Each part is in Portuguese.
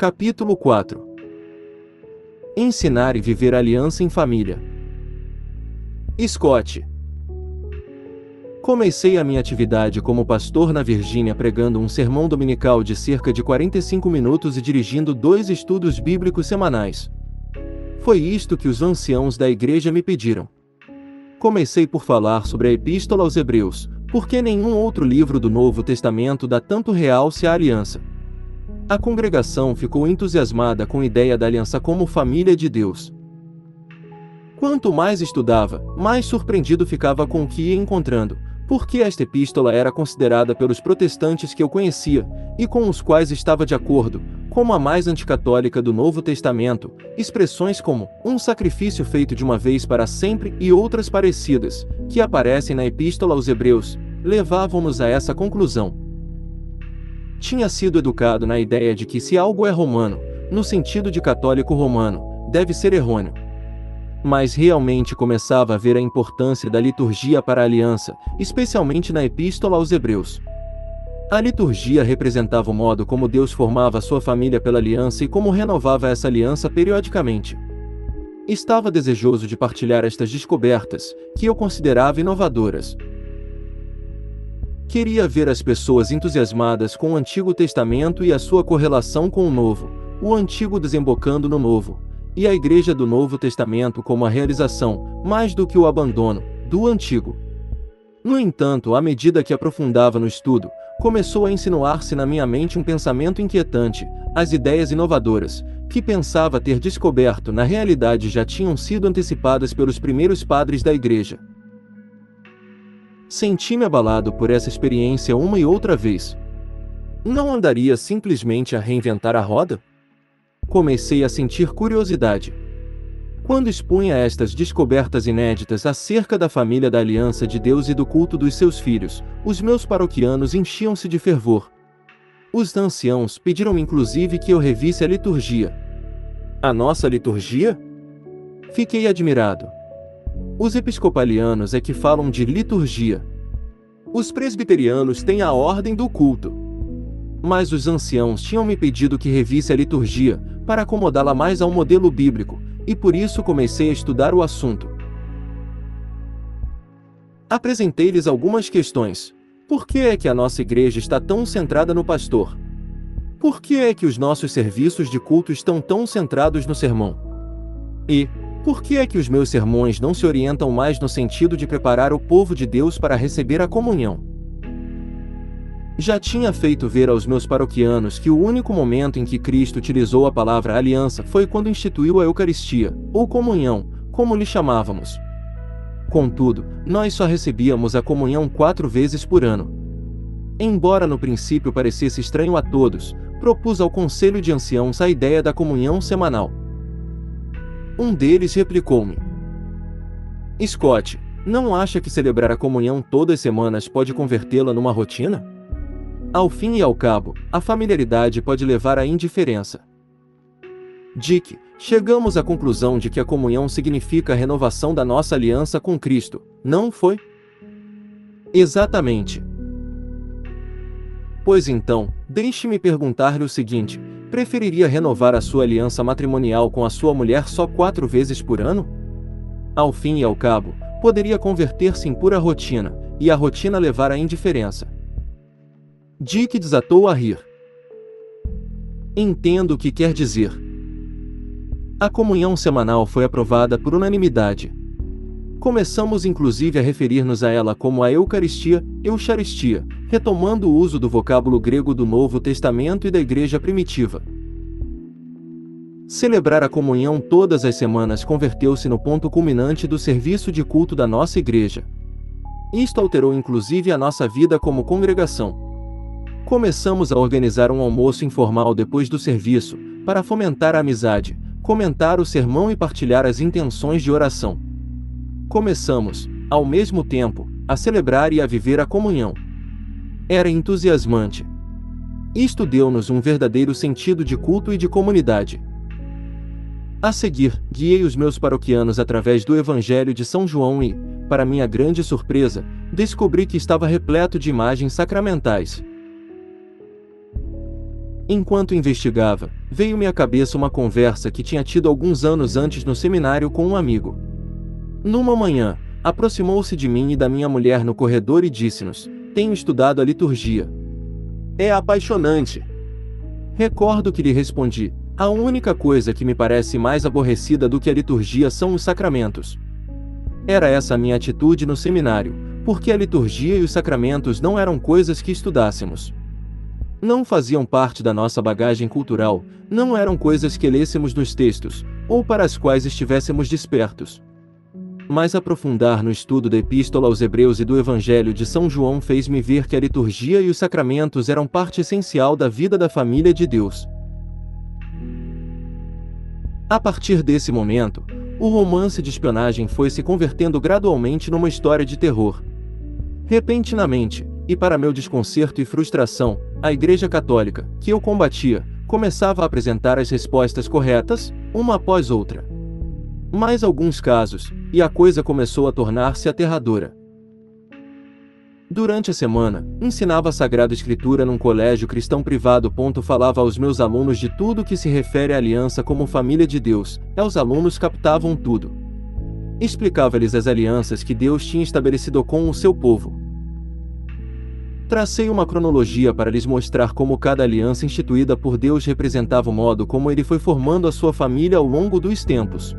Capítulo 4. Ensinar e viver a aliança em família. Scott. Comecei a minha atividade como pastor na Virgínia pregando um sermão dominical de cerca de 45 minutos e dirigindo 2 estudos bíblicos semanais. Foi isto que os anciãos da igreja me pediram. Comecei por falar sobre a Epístola aos Hebreus, porque nenhum outro livro do Novo Testamento dá tanto realce à aliança. A congregação ficou entusiasmada com a ideia da aliança como família de Deus. Quanto mais estudava, mais surpreendido ficava com o que ia encontrando, porque esta epístola era considerada pelos protestantes que eu conhecia, e com os quais estava de acordo, como a mais anticatólica do Novo Testamento, expressões como um sacrifício feito de uma vez para sempre e outras parecidas, que aparecem na Epístola aos Hebreus, levavam-nos a essa conclusão. Tinha sido educado na ideia de que se algo é romano, no sentido de católico romano, deve ser errôneo. Mas realmente começava a ver a importância da liturgia para a aliança, especialmente na Epístola aos Hebreus. A liturgia representava o modo como Deus formava a sua família pela aliança e como renovava essa aliança periodicamente. Estava desejoso de partilhar estas descobertas, que eu considerava inovadoras. Queria ver as pessoas entusiasmadas com o Antigo Testamento e a sua correlação com o Novo, o Antigo desembocando no Novo, e a Igreja do Novo Testamento como a realização, mais do que o abandono, do Antigo. No entanto, à medida que aprofundava no estudo, começou a insinuar-se na minha mente um pensamento inquietante, as ideias inovadoras, que pensava ter descoberto na realidade já tinham sido antecipadas pelos primeiros padres da Igreja. Senti-me abalado por essa experiência uma e outra vez. Não andaria simplesmente a reinventar a roda? Comecei a sentir curiosidade. Quando expunha estas descobertas inéditas acerca da família da aliança de Deus e do culto dos seus filhos, os meus paroquianos enchiam-se de fervor. Os anciãos pediram inclusive que eu revisse a liturgia. A nossa liturgia? Fiquei admirado. Os episcopalianos é que falam de liturgia. Os presbiterianos têm a ordem do culto. Mas os anciãos tinham me pedido que revisse a liturgia, para acomodá-la mais ao modelo bíblico, e por isso comecei a estudar o assunto. Apresentei-lhes algumas questões. Por que é que a nossa igreja está tão centrada no pastor? Por que é que os nossos serviços de culto estão tão centrados no sermão? E por que é que os meus sermões não se orientam mais no sentido de preparar o povo de Deus para receber a comunhão? Já tinha feito ver aos meus paroquianos que o único momento em que Cristo utilizou a palavra aliança foi quando instituiu a Eucaristia, ou comunhão, como lhe chamávamos. Contudo, nós só recebíamos a comunhão 4 vezes por ano. Embora no princípio parecesse estranho a todos, propus ao Conselho de Anciãos a ideia da comunhão semanal. Um deles replicou-me: Scott, não acha que celebrar a comunhão todas as semanas pode convertê-la numa rotina? Ao fim e ao cabo, a familiaridade pode levar à indiferença. Dick, chegamos à conclusão de que a comunhão significa a renovação da nossa aliança com Cristo, não foi? Exatamente. Pois então, deixe-me perguntar-lhe o seguinte: preferiria renovar a sua aliança matrimonial com a sua mulher só 4 vezes por ano? Ao fim e ao cabo, poderia converter-se em pura rotina, e a rotina levar à indiferença. Dick desatou a rir. Entendo o que quer dizer. A comunhão semanal foi aprovada por unanimidade. Começamos inclusive a referir-nos a ela como a Eucaristia, Eucharistia, retomando o uso do vocábulo grego do Novo Testamento e da Igreja primitiva. Celebrar a comunhão todas as semanas converteu-se no ponto culminante do serviço de culto da nossa igreja. Isto alterou inclusive a nossa vida como congregação. Começamos a organizar um almoço informal depois do serviço, para fomentar a amizade, comentar o sermão e partilhar as intenções de oração. Começamos, ao mesmo tempo, a celebrar e a viver a comunhão. Era entusiasmante. Isto deu-nos um verdadeiro sentido de culto e de comunidade. A seguir, guiei os meus paroquianos através do Evangelho de São João e, para minha grande surpresa, descobri que estava repleto de imagens sacramentais. Enquanto investigava, Veio-me à cabeça uma conversa que tinha tido alguns anos antes no seminário com um amigo. Numa manhã, aproximou-se de mim e da minha mulher no corredor e disse-nos: "Tenho estudado a liturgia. É apaixonante." Recordo que lhe respondi: "A única coisa que me parece mais aborrecida do que a liturgia são os sacramentos." Era essa a minha atitude no seminário, porque a liturgia e os sacramentos não eram coisas que estudássemos. Não faziam parte da nossa bagagem cultural, não eram coisas que lêssemos nos textos, ou para as quais estivéssemos despertos. Mas aprofundar no estudo da Epístola aos Hebreus e do Evangelho de São João fez-me ver que a liturgia e os sacramentos eram parte essencial da vida da família de Deus. A partir desse momento, o romance de espionagem foi se convertendo gradualmente numa história de terror. Repentinamente, e para meu desconcerto e frustração, a Igreja Católica, que eu combatia, começava a apresentar as respostas corretas, uma após outra. Mais alguns casos, e a coisa começou a tornar-se aterradora. Durante a semana, ensinava a Sagrada Escritura num colégio cristão privado. Falava aos meus alunos de tudo que se refere à aliança como família de Deus, e os alunos captavam tudo. Explicava-lhes as alianças que Deus tinha estabelecido com o seu povo. Tracei uma cronologia para lhes mostrar como cada aliança instituída por Deus representava o modo como ele foi formando a sua família ao longo dos tempos.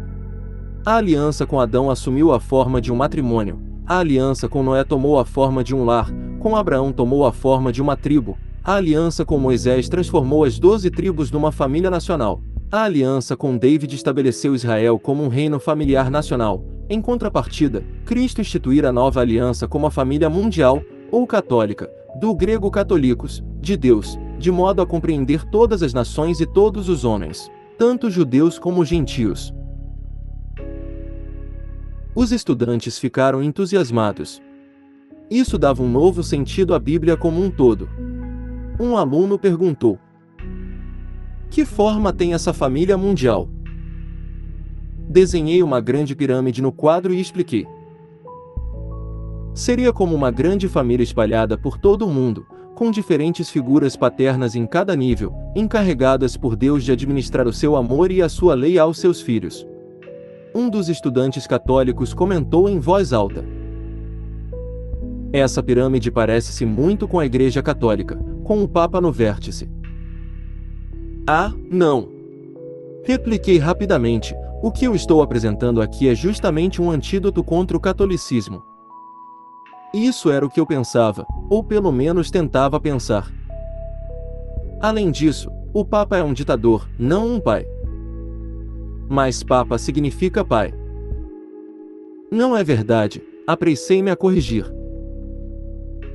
A aliança com Adão assumiu a forma de um matrimônio, a aliança com Noé tomou a forma de um lar, com Abraão tomou a forma de uma tribo, a aliança com Moisés transformou as 12 tribos numa família nacional, a aliança com David estabeleceu Israel como um reino familiar nacional. Em contrapartida, Cristo instituir a nova aliança como a família mundial, ou católica, do grego católicos, de Deus, de modo a compreender todas as nações e todos os homens, tanto judeus como gentios. Os estudantes ficaram entusiasmados. Isso dava um novo sentido à Bíblia como um todo. Um aluno perguntou: "Que forma tem essa família mundial?" Desenhei uma grande pirâmide no quadro e expliquei. Seria como uma grande família espalhada por todo o mundo, com diferentes figuras paternas em cada nível, encarregadas por Deus de administrar o seu amor e a sua lei aos seus filhos. Um dos estudantes católicos comentou em voz alta: "Essa pirâmide parece-se muito com a Igreja Católica, com o Papa no vértice." "Ah, não!" repliquei rapidamente, "o que eu estou apresentando aqui é justamente um antídoto contra o catolicismo." Isso era o que eu pensava, ou pelo menos tentava pensar. Além disso, o Papa é um ditador, não um pai. Mas Papa significa pai. Não é verdade, apressei-me a corrigir.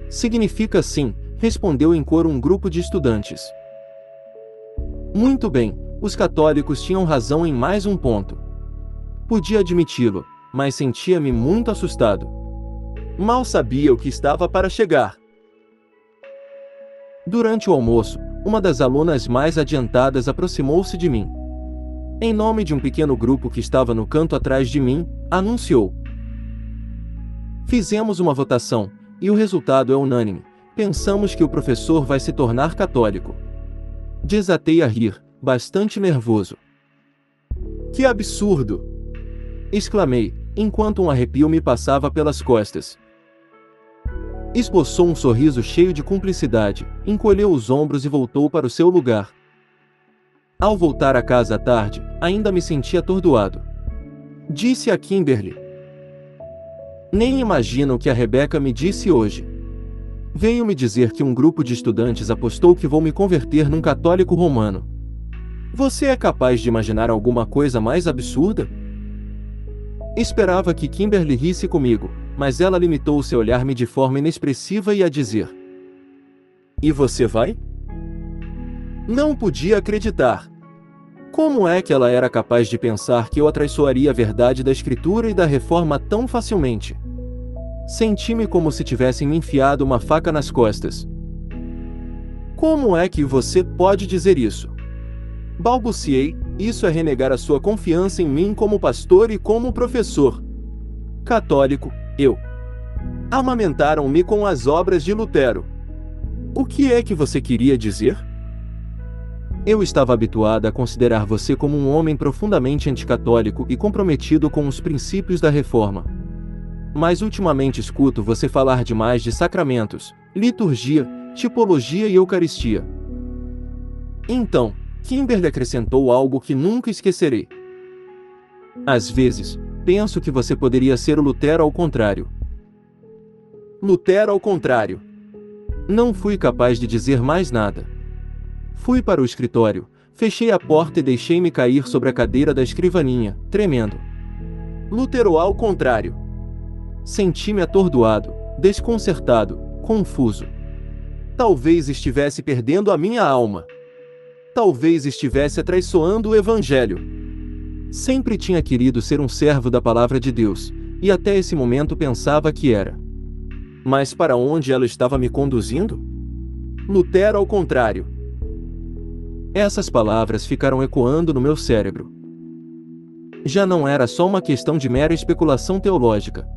Significa sim, respondeu em coro um grupo de estudantes. Muito bem, os católicos tinham razão em mais um ponto. Podia admiti-lo, mas sentia-me muito assustado. Mal sabia o que estava para chegar. Durante o almoço, uma das alunas mais adiantadas aproximou-se de mim. Em nome de um pequeno grupo que estava no canto atrás de mim, anunciou: "Fizemos uma votação, e o resultado é unânime. Pensamos que o professor vai se tornar católico." Desatei a rir, bastante nervoso. "Que absurdo!" exclamei, enquanto um arrepio me passava pelas costas. Esboçou um sorriso cheio de cumplicidade, encolheu os ombros e voltou para o seu lugar. Ao voltar a casa à tarde, ainda me senti atordoado. Disse a Kimberly: "Nem imagina o que a Rebeca me disse hoje. Veio me dizer que um grupo de estudantes apostou que vou me converter num católico romano. Você é capaz de imaginar alguma coisa mais absurda?" Esperava que Kimberly risse comigo, mas ela limitou-se a olhar-me de forma inexpressiva e a dizer: "E você vai?" Não podia acreditar. Como é que ela era capaz de pensar que eu atraiçoaria a verdade da Escritura e da Reforma tão facilmente? Senti-me como se tivessem me enfiado uma faca nas costas. "Como é que você pode dizer isso?" balbuciei. "Isso é renegar a sua confiança em mim como pastor e como professor católico, eu. Amamentaram-me com as obras de Lutero. O que é que você queria dizer?" Eu estava habituada a considerar você como um homem profundamente anticatólico e comprometido com os princípios da Reforma. Mas ultimamente escuto você falar demais de sacramentos, liturgia, tipologia e Eucaristia. Então, Kimberly acrescentou algo que nunca esquecerei. Às vezes, penso que você poderia ser o Lutero ao contrário. Lutero ao contrário. Não fui capaz de dizer mais nada. Fui para o escritório, fechei a porta e deixei-me cair sobre a cadeira da escrivaninha, tremendo. Lutero ao contrário. Senti-me atordoado, desconcertado, confuso. Talvez estivesse perdendo a minha alma. Talvez estivesse atraiçoando o Evangelho. Sempre tinha querido ser um servo da palavra de Deus, e até esse momento pensava que era. Mas para onde ela estava me conduzindo? Lutero ao contrário. Essas palavras ficaram ecoando no meu cérebro. Já não era só uma questão de mera especulação teológica.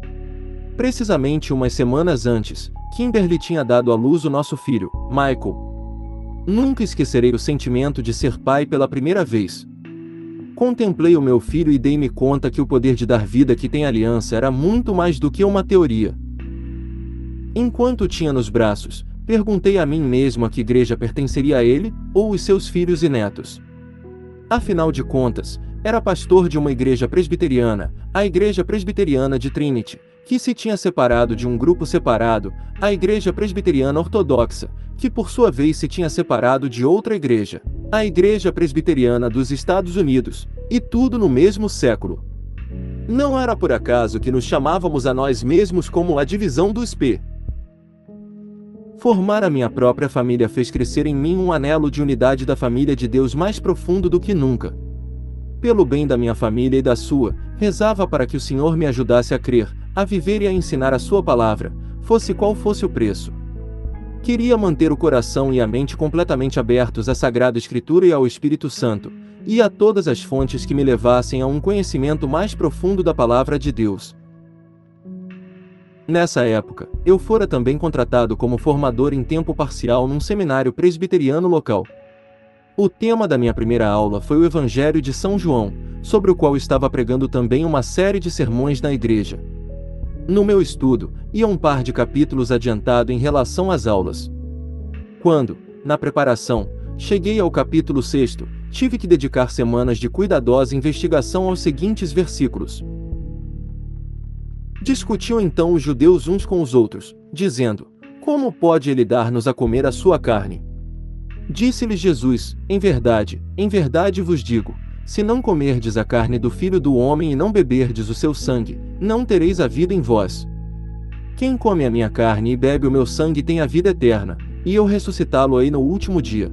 Precisamente umas semanas antes, Kimberly tinha dado à luz o nosso filho, Michael. Nunca esquecerei o sentimento de ser pai pela primeira vez. Contemplei o meu filho e dei-me conta que o poder de dar vida que tem aliança era muito mais do que uma teoria. Enquanto o tinha nos braços, perguntei a mim mesmo a que igreja pertenceria a ele, ou os seus filhos e netos. Afinal de contas, era pastor de uma igreja presbiteriana, a Igreja Presbiteriana de Trinity, que se tinha separado de um grupo separado, a Igreja Presbiteriana Ortodoxa, que por sua vez se tinha separado de outra igreja, a Igreja Presbiteriana dos Estados Unidos, e tudo no mesmo século. Não era por acaso que nos chamávamos a nós mesmos como a divisão dos P. Formar a minha própria família fez crescer em mim um anelo de unidade da família de Deus mais profundo do que nunca. Pelo bem da minha família e da sua, rezava para que o Senhor me ajudasse a crer, a viver e a ensinar a sua palavra, fosse qual fosse o preço. Queria manter o coração e a mente completamente abertos à Sagrada Escritura e ao Espírito Santo, e a todas as fontes que me levassem a um conhecimento mais profundo da palavra de Deus. Nessa época, eu fora também contratado como formador em tempo parcial num seminário presbiteriano local. O tema da minha primeira aula foi o Evangelho de São João, sobre o qual estava pregando também uma série de sermões na igreja. No meu estudo, ia um par de capítulos adiantado em relação às aulas. Quando, na preparação, cheguei ao capítulo 6, tive que dedicar semanas de cuidadosa investigação aos seguintes versículos. Discutiam então os judeus uns com os outros, dizendo: como pode ele dar-nos a comer a sua carne? Disse-lhes Jesus: em verdade vos digo, se não comerdes a carne do Filho do Homem e não beberdes o seu sangue, não tereis a vida em vós. Quem come a minha carne e bebe o meu sangue tem a vida eterna, e eu ressuscitá-lo-ei no último dia.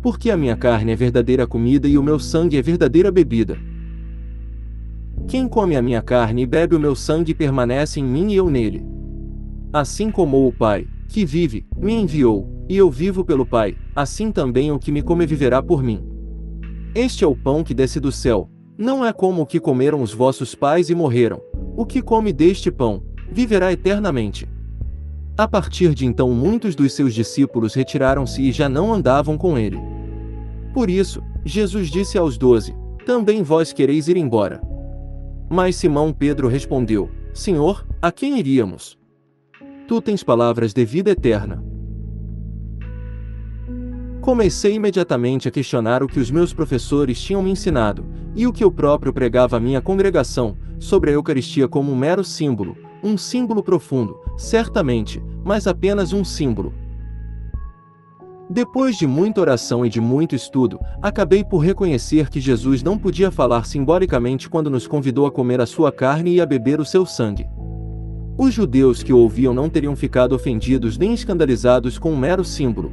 Porque a minha carne é verdadeira comida e o meu sangue é verdadeira bebida. Quem come a minha carne e bebe o meu sangue permanece em mim e eu nele. Assim como o Pai, que vive, me enviou, e eu vivo pelo Pai, assim também o que me come viverá por mim. Este é o pão que desce do céu, não é como o que comeram os vossos pais e morreram. O que come deste pão, viverá eternamente. A partir de então muitos dos seus discípulos retiraram-se e já não andavam com ele. Por isso, Jesus disse aos 12, também vós quereis ir embora. Mas Simão Pedro respondeu, Senhor, a quem iríamos? Tu tens palavras de vida eterna. Comecei imediatamente a questionar o que os meus professores tinham me ensinado, e o que eu próprio pregava à minha congregação, sobre a Eucaristia como um mero símbolo, um símbolo profundo, certamente, mas apenas um símbolo. Depois de muita oração e de muito estudo, acabei por reconhecer que Jesus não podia falar simbolicamente quando nos convidou a comer a sua carne e a beber o seu sangue. Os judeus que o ouviam não teriam ficado ofendidos nem escandalizados com um mero símbolo.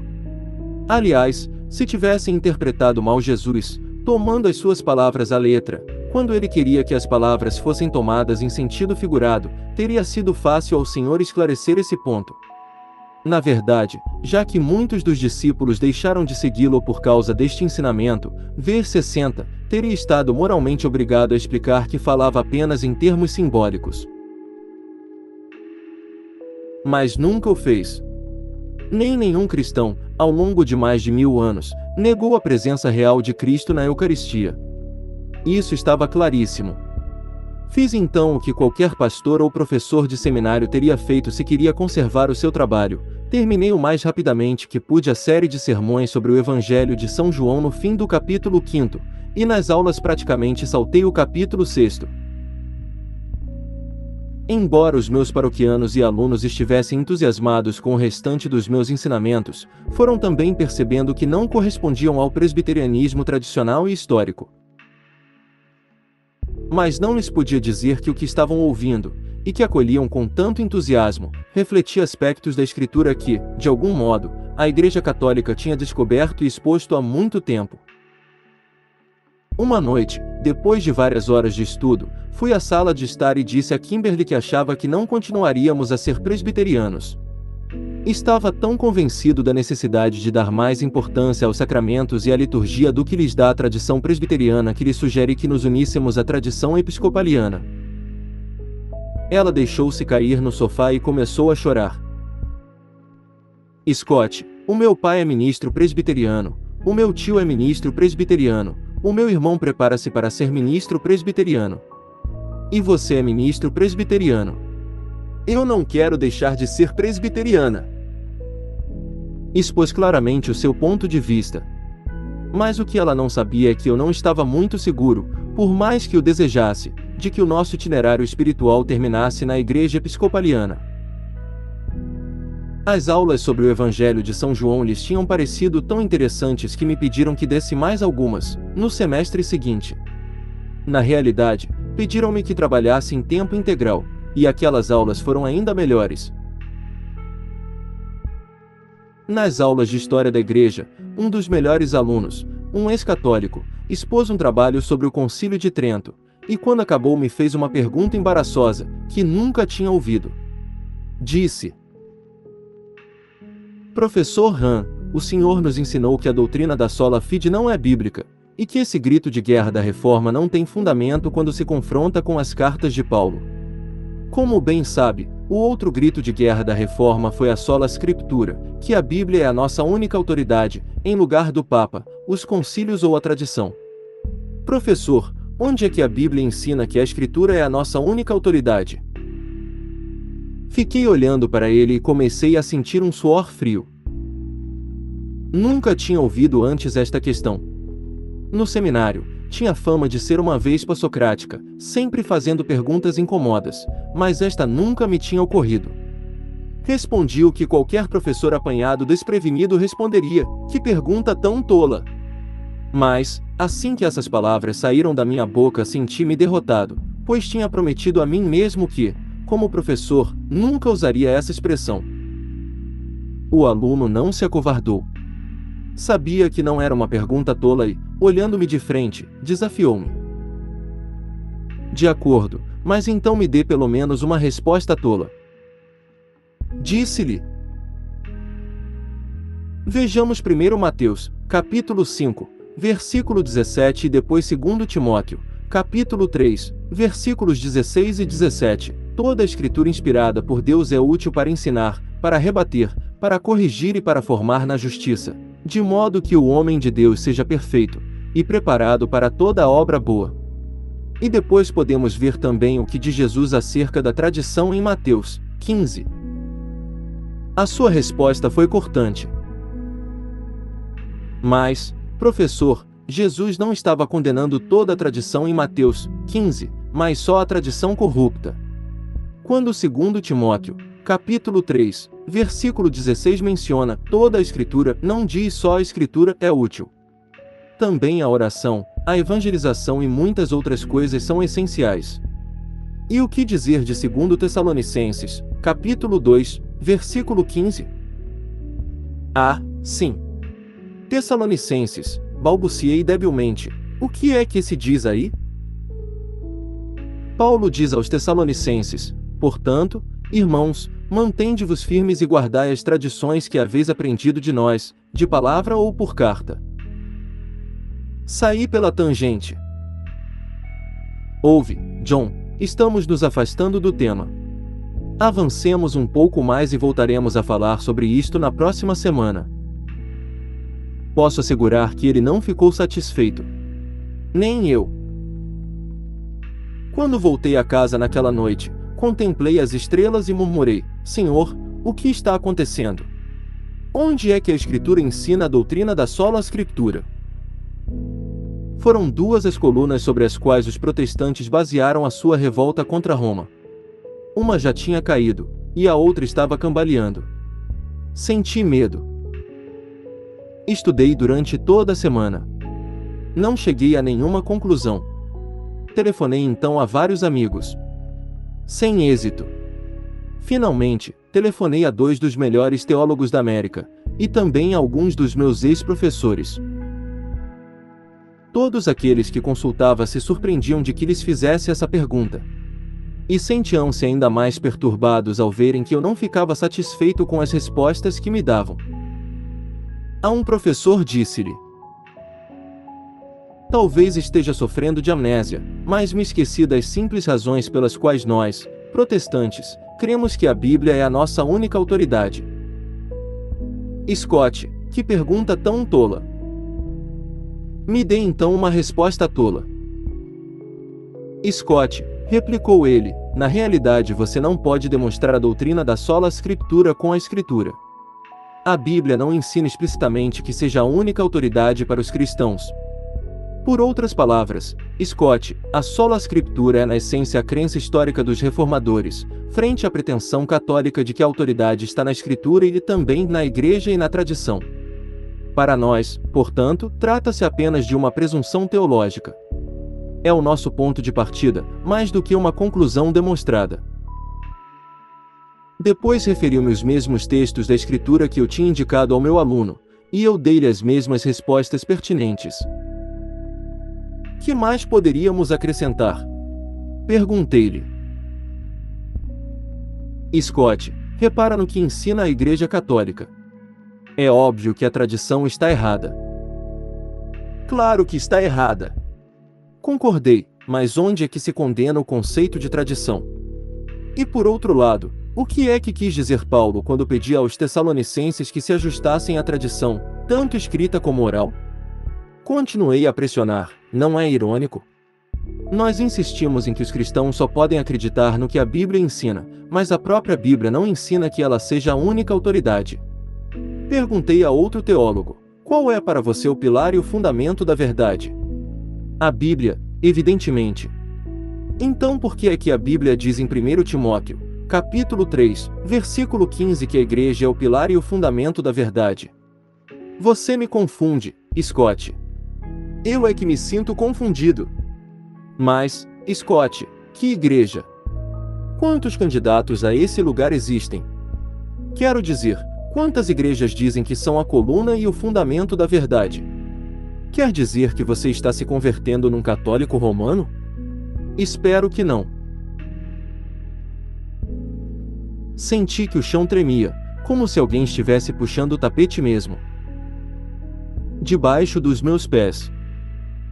Aliás, se tivessem interpretado mal Jesus, tomando as suas palavras à letra, quando ele queria que as palavras fossem tomadas em sentido figurado, teria sido fácil ao Senhor esclarecer esse ponto. Na verdade, já que muitos dos discípulos deixaram de segui-lo por causa deste ensinamento, ver 60, teria estado moralmente obrigado a explicar que falava apenas em termos simbólicos. Mas nunca o fez. Nem nenhum cristão, ao longo de mais de 1000 anos, negou a presença real de Cristo na Eucaristia. Isso estava claríssimo. Fiz então o que qualquer pastor ou professor de seminário teria feito se queria conservar o seu trabalho. Terminei o mais rapidamente que pude a série de sermões sobre o Evangelho de São João no fim do capítulo 5º, e nas aulas praticamente saltei o capítulo 6º. Embora os meus paroquianos e alunos estivessem entusiasmados com o restante dos meus ensinamentos, foram também percebendo que não correspondiam ao presbiterianismo tradicional e histórico. Mas não lhes podia dizer que o que estavam ouvindo, e que acolhiam com tanto entusiasmo, refletia aspectos da Escritura que, de algum modo, a Igreja Católica tinha descoberto e exposto há muito tempo. Uma noite, depois de várias horas de estudo, fui à sala de estar e disse a Kimberly que achava que não continuaríamos a ser presbiterianos. Estava tão convencido da necessidade de dar mais importância aos sacramentos e à liturgia do que lhes dá a tradição presbiteriana que lhe sugere que nos uníssemos à tradição episcopaliana. Ela deixou-se cair no sofá e começou a chorar. Scott, o meu pai é ministro presbiteriano, o meu tio é ministro presbiteriano, o meu irmão prepara-se para ser ministro presbiteriano. E você é ministro presbiteriano. Eu não quero deixar de ser presbiteriana. Expôs claramente o seu ponto de vista. Mas o que ela não sabia é que eu não estava muito seguro, por mais que o desejasse, de que o nosso itinerário espiritual terminasse na Igreja Episcopaliana. As aulas sobre o Evangelho de São João lhes tinham parecido tão interessantes que me pediram que desse mais algumas, no semestre seguinte. Na realidade, pediram-me que trabalhasse em tempo integral, e aquelas aulas foram ainda melhores. Nas aulas de História da Igreja, um dos melhores alunos, um ex-católico, expôs um trabalho sobre o Concílio de Trento, e quando acabou me fez uma pergunta embaraçosa, que nunca tinha ouvido. Disse: Professor Han, o senhor nos ensinou que a doutrina da sola fide não é bíblica, e que esse grito de guerra da Reforma não tem fundamento quando se confronta com as cartas de Paulo. Como bem sabe, o outro grito de guerra da Reforma foi a sola Scriptura, que a Bíblia é a nossa única autoridade, em lugar do Papa, os concílios ou a tradição. Professor, onde é que a Bíblia ensina que a Escritura é a nossa única autoridade? Fiquei olhando para ele e comecei a sentir um suor frio. Nunca tinha ouvido antes esta questão. No seminário, tinha fama de ser uma vespa socrática, sempre fazendo perguntas incômodas, mas esta nunca me tinha ocorrido. Respondi o que qualquer professor apanhado desprevenido responderia: que pergunta tão tola! Mas, assim que essas palavras saíram da minha boca, senti-me derrotado, pois tinha prometido a mim mesmo que, como professor, nunca usaria essa expressão. O aluno não se acovardou. Sabia que não era uma pergunta tola e, olhando-me de frente, desafiou-me. De acordo, mas então me dê pelo menos uma resposta tola. Disse-lhe. Vejamos primeiro Mateus, capítulo 5, versículo 17 e depois 2 Timóteo, capítulo 3, versículos 16 e 17. Toda a Escritura inspirada por Deus é útil para ensinar, para rebater, para corrigir e para formar na justiça, de modo que o homem de Deus seja perfeito, e preparado para toda a obra boa. E depois podemos ver também o que diz Jesus acerca da tradição em Mateus 15. A sua resposta foi cortante. Mas, professor, Jesus não estava condenando toda a tradição em Mateus 15, mas só a tradição corrupta. Quando 2 Timóteo, capítulo 3, versículo 16 menciona toda a Escritura, não diz só a Escritura é útil. Também a oração, a evangelização e muitas outras coisas são essenciais. E o que dizer de 2 Tessalonicenses, capítulo 2, versículo 15? Ah, sim. Tessalonicenses, balbuciei debilmente, o que é que se diz aí? Paulo diz aos Tessalonicenses: portanto, irmãos, mantende-vos firmes e guardai as tradições que haveis aprendido de nós, de palavra ou por carta. Saí pela tangente. Ouve, John, estamos nos afastando do tema. Avancemos um pouco mais e voltaremos a falar sobre isto na próxima semana. posso assegurar que ele não ficou satisfeito. Nem eu. Quando voltei a casa naquela noite, contemplei as estrelas e murmurei: Senhor, o que está acontecendo? Onde é que a Escritura ensina a doutrina da sola Scriptura? Foram duas as colunas sobre as quais os protestantes basearam a sua revolta contra Roma. Uma já tinha caído, e a outra estava cambaleando. Senti medo. Estudei durante toda a semana. Não cheguei a nenhuma conclusão. Telefonei então a vários amigos. Sem êxito. Finalmente, telefonei a 2 dos melhores teólogos da América, e também a alguns dos meus ex-professores. Todos aqueles que consultava se surpreendiam de que lhes fizesse essa pergunta. E sentiam-se ainda mais perturbados ao verem que eu não ficava satisfeito com as respostas que me davam. A um professor disse-lhe: talvez esteja sofrendo de amnésia, mas me esqueci das simples razões pelas quais nós, protestantes, cremos que a Bíblia é a nossa única autoridade. Scott, que pergunta tão tola! Me dê então uma resposta tola. Scott, replicou ele, na realidade você não pode demonstrar a doutrina da sola Scriptura com a Escritura. A Bíblia não ensina explicitamente que seja a única autoridade para os cristãos. Por outras palavras, Scott, a sola Scriptura é na essência a crença histórica dos reformadores, frente à pretensão católica de que a autoridade está na Escritura e também na Igreja e na tradição. Para nós, portanto, trata-se apenas de uma presunção teológica. É o nosso ponto de partida, mais do que uma conclusão demonstrada. Depois referiu-me os mesmos textos da Escritura que eu tinha indicado ao meu aluno, e eu dei-lhe as mesmas respostas pertinentes. Que mais poderíamos acrescentar? Perguntei-lhe. Scott, repara no que ensina a Igreja Católica. É óbvio que a tradição está errada. Claro que está errada. Concordei, mas onde é que se condena o conceito de tradição? E por outro lado, o que é que quis dizer Paulo quando pedia aos Tessalonicenses que se ajustassem à tradição, tanto escrita como oral? Continuei a pressionar, não é irônico? Nós insistimos em que os cristãos só podem acreditar no que a Bíblia ensina, mas a própria Bíblia não ensina que ela seja a única autoridade. Perguntei a outro teólogo: qual é para você o pilar e o fundamento da verdade? A Bíblia, evidentemente. Então por que é que a Bíblia diz em 1 Timóteo, capítulo 3, versículo 15 que a Igreja é o pilar e o fundamento da verdade? Você me confunde, Scott. Eu é que me sinto confundido. Mas, Scott, que igreja? Quantos candidatos a esse lugar existem? Quero dizer, quantas igrejas dizem que são a coluna e o fundamento da verdade? Quer dizer que você está se convertendo num católico romano? Espero que não. Senti que o chão tremia, como se alguém estivesse puxando o tapete mesmo. Debaixo dos meus pés.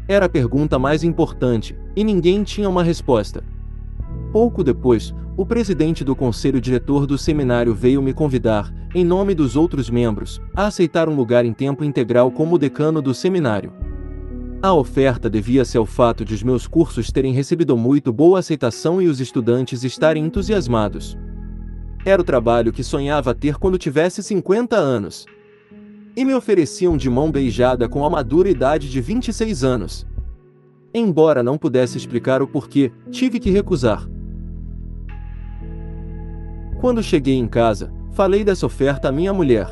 Era a pergunta mais importante, e ninguém tinha uma resposta. Pouco depois, o presidente do conselho diretor do seminário veio me convidar, em nome dos outros membros, a aceitar um lugar em tempo integral como decano do seminário. A oferta devia-se ao fato de os meus cursos terem recebido muito boa aceitação e os estudantes estarem entusiasmados. Era o trabalho que sonhava ter quando tivesse 50 anos. E me ofereciam de mão beijada com a madura idade de 26 anos. Embora não pudesse explicar o porquê, tive que recusar. Quando cheguei em casa, falei dessa oferta à minha mulher.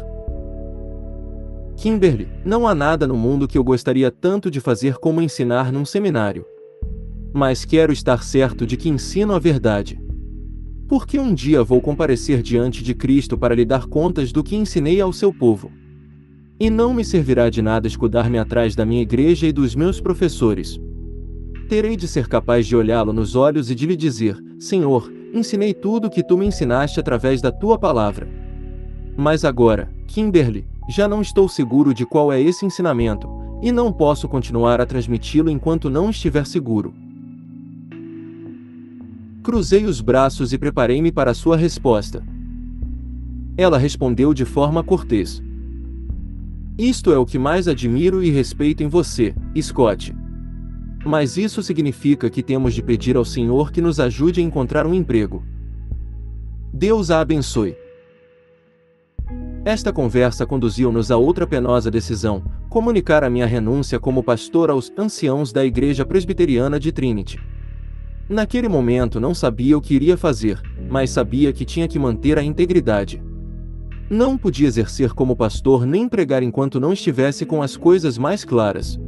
Kimberly, não há nada no mundo que eu gostaria tanto de fazer como ensinar num seminário. Mas quero estar certo de que ensino a verdade. Porque um dia vou comparecer diante de Cristo para lhe dar contas do que ensinei ao seu povo. E não me servirá de nada escudar-me atrás da minha igreja e dos meus professores. Terei de ser capaz de olhá-lo nos olhos e de lhe dizer: Senhor, ensinei tudo o que tu me ensinaste através da tua palavra. Mas agora, Kimberly, já não estou seguro de qual é esse ensinamento, e não posso continuar a transmiti-lo enquanto não estiver seguro. Cruzei os braços e preparei-me para a sua resposta. Ela respondeu de forma cortês: Isto é o que mais admiro e respeito em você, Scott. Mas isso significa que temos de pedir ao Senhor que nos ajude a encontrar um emprego. Deus a abençoe. Esta conversa conduziu-nos a outra penosa decisão: comunicar a minha renúncia como pastor aos anciãos da Igreja Presbiteriana de Trinity. Naquele momento não sabia o que iria fazer, mas sabia que tinha que manter a integridade. Não podia exercer como pastor nem pregar enquanto não estivesse com as coisas mais claras.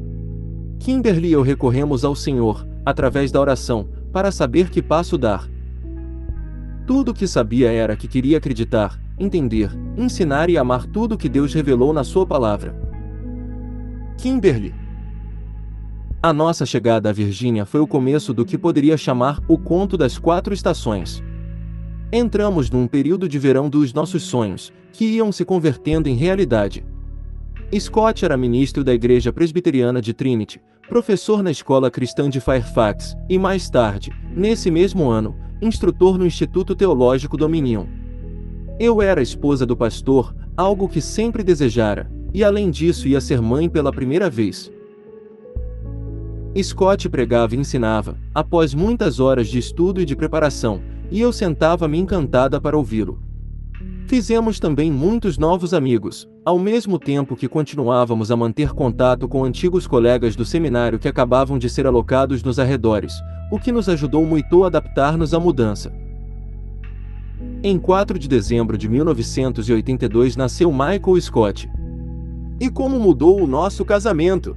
Kimberly e eu recorremos ao Senhor, através da oração, para saber que passo dar. Tudo o que sabia era que queria acreditar, entender, ensinar e amar tudo o que Deus revelou na sua palavra. Kimberly. A nossa chegada à Virgínia foi o começo do que poderia chamar o conto das 4 estações. Entramos num período de verão dos nossos sonhos, que iam se convertendo em realidade. Scott era ministro da Igreja Presbiteriana de Trinity, professor na Escola Cristã de Fairfax, e mais tarde, nesse mesmo ano, instrutor no Instituto Teológico Dominion. Eu era a esposa do pastor, algo que sempre desejara, e além disso ia ser mãe pela primeira vez. Scott pregava e ensinava, após muitas horas de estudo e de preparação, e eu sentava-me encantada para ouvi-lo. Fizemos também muitos novos amigos, ao mesmo tempo que continuávamos a manter contato com antigos colegas do seminário que acabavam de ser alocados nos arredores, o que nos ajudou muito a adaptar-nos à mudança. Em 4 de dezembro de 1982 nasceu Michael Scott. E como mudou o nosso casamento!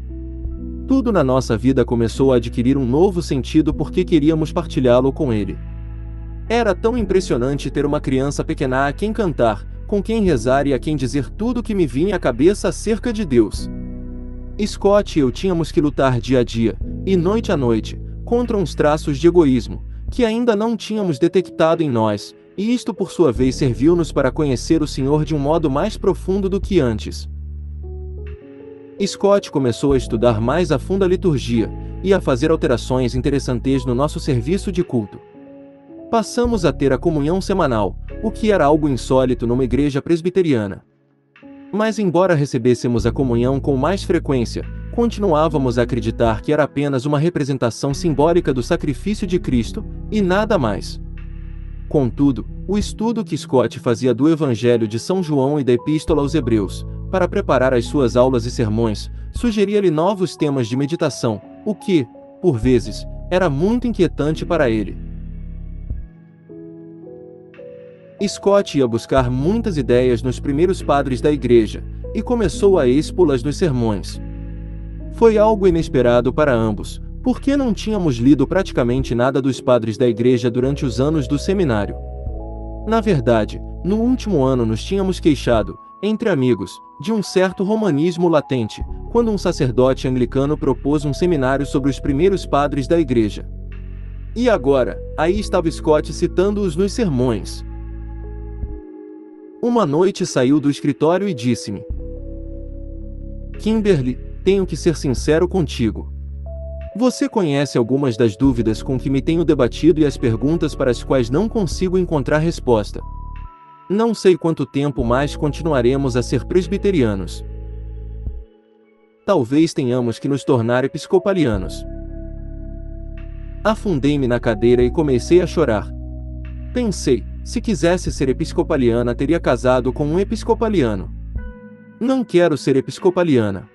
Tudo na nossa vida começou a adquirir um novo sentido porque queríamos partilhá-lo com ele. Era tão impressionante ter uma criança pequena a quem cantar, com quem rezar e a quem dizer tudo o que me vinha à cabeça acerca de Deus. Scott e eu tínhamos que lutar dia a dia, e noite a noite, contra uns traços de egoísmo, que ainda não tínhamos detectado em nós, e isto por sua vez serviu-nos para conhecer o Senhor de um modo mais profundo do que antes. Scott começou a estudar mais a fundo a liturgia, e a fazer alterações interessantes no nosso serviço de culto. Passamos a ter a comunhão semanal, o que era algo insólito numa igreja presbiteriana. Mas embora recebêssemos a comunhão com mais frequência, continuávamos a acreditar que era apenas uma representação simbólica do sacrifício de Cristo, e nada mais. Contudo, o estudo que Scott fazia do Evangelho de São João e da Epístola aos Hebreus, para preparar as suas aulas e sermões, sugeria-lhe novos temas de meditação, o que, por vezes, era muito inquietante para ele. Scott ia buscar muitas ideias nos primeiros padres da igreja, e começou a expô-las nos sermões. Foi algo inesperado para ambos, porque não tínhamos lido praticamente nada dos padres da igreja durante os anos do seminário. Na verdade, no último ano nos tínhamos queixado, entre amigos, de um certo romanismo latente, quando um sacerdote anglicano propôs um seminário sobre os primeiros padres da igreja. E agora, aí estava Scott citando-os nos sermões. Uma noite saiu do escritório e disse-me: Kimberly, tenho que ser sincero contigo. Você conhece algumas das dúvidas com que me tenho debatido e as perguntas para as quais não consigo encontrar resposta. Não sei quanto tempo mais continuaremos a ser presbiterianos. Talvez tenhamos que nos tornar episcopalianos. Afundei-me na cadeira e comecei a chorar. Pensei, se quisesse ser episcopaliana teria casado com um episcopaliano. Não quero ser episcopaliana.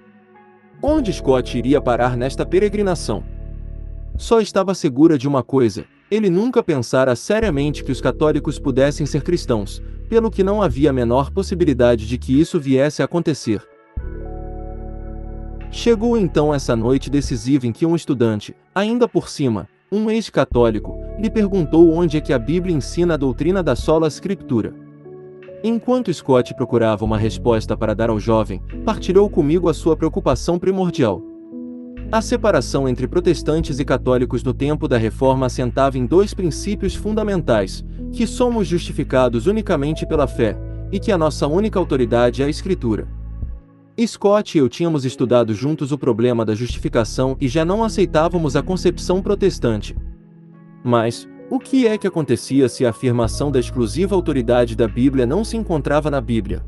Onde Scott iria parar nesta peregrinação? Só estava segura de uma coisa: ele nunca pensara seriamente que os católicos pudessem ser cristãos, pelo que não havia a menor possibilidade de que isso viesse a acontecer. Chegou então essa noite decisiva em que um estudante, ainda por cima, um ex-católico, lhe perguntou onde é que a Bíblia ensina a doutrina da sola Scriptura. Enquanto Scott procurava uma resposta para dar ao jovem, partilhou comigo a sua preocupação primordial. A separação entre protestantes e católicos no tempo da Reforma assentava em 2 princípios fundamentais: que somos justificados unicamente pela fé, e que a nossa única autoridade é a Escritura. Scott e eu tínhamos estudado juntos o problema da justificação e já não aceitávamos a concepção protestante. Mas, o que é que acontecia se a afirmação da exclusiva autoridade da Bíblia não se encontrava na Bíblia?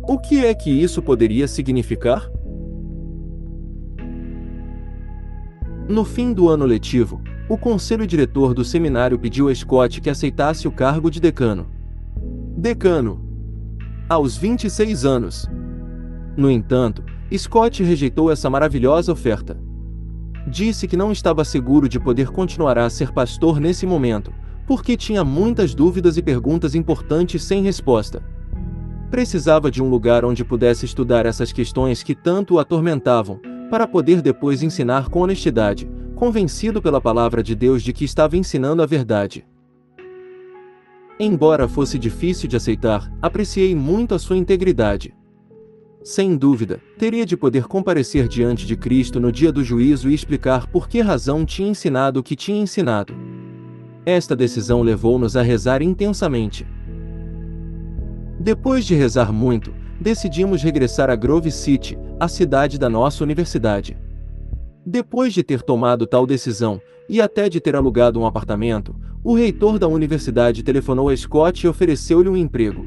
O que é que isso poderia significar? No fim do ano letivo, o conselho diretor do seminário pediu a Scott que aceitasse o cargo de decano. Decano! Aos 26 anos. No entanto, Scott rejeitou essa maravilhosa oferta. Disse que não estava seguro de poder continuar a ser pastor nesse momento, porque tinha muitas dúvidas e perguntas importantes sem resposta. Precisava de um lugar onde pudesse estudar essas questões que tanto o atormentavam, para poder depois ensinar com honestidade, convencido pela palavra de Deus de que estava ensinando a verdade. Embora fosse difícil de aceitar, apreciei muito a sua integridade. Sem dúvida, teria de poder comparecer diante de Cristo no dia do juízo e explicar por que razão tinha ensinado o que tinha ensinado. Esta decisão levou-nos a rezar intensamente. Depois de rezar muito, decidimos regressar a Grove City, a cidade da nossa universidade. Depois de ter tomado tal decisão, e até de ter alugado um apartamento, o reitor da universidade telefonou a Scott e ofereceu-lhe um emprego.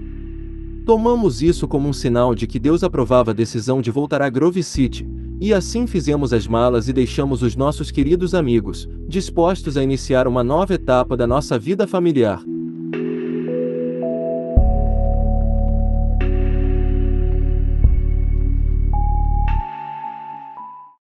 Tomamos isso como um sinal de que Deus aprovava a decisão de voltar a Grove City, e assim fizemos as malas e deixamos os nossos queridos amigos, dispostos a iniciar uma nova etapa da nossa vida familiar.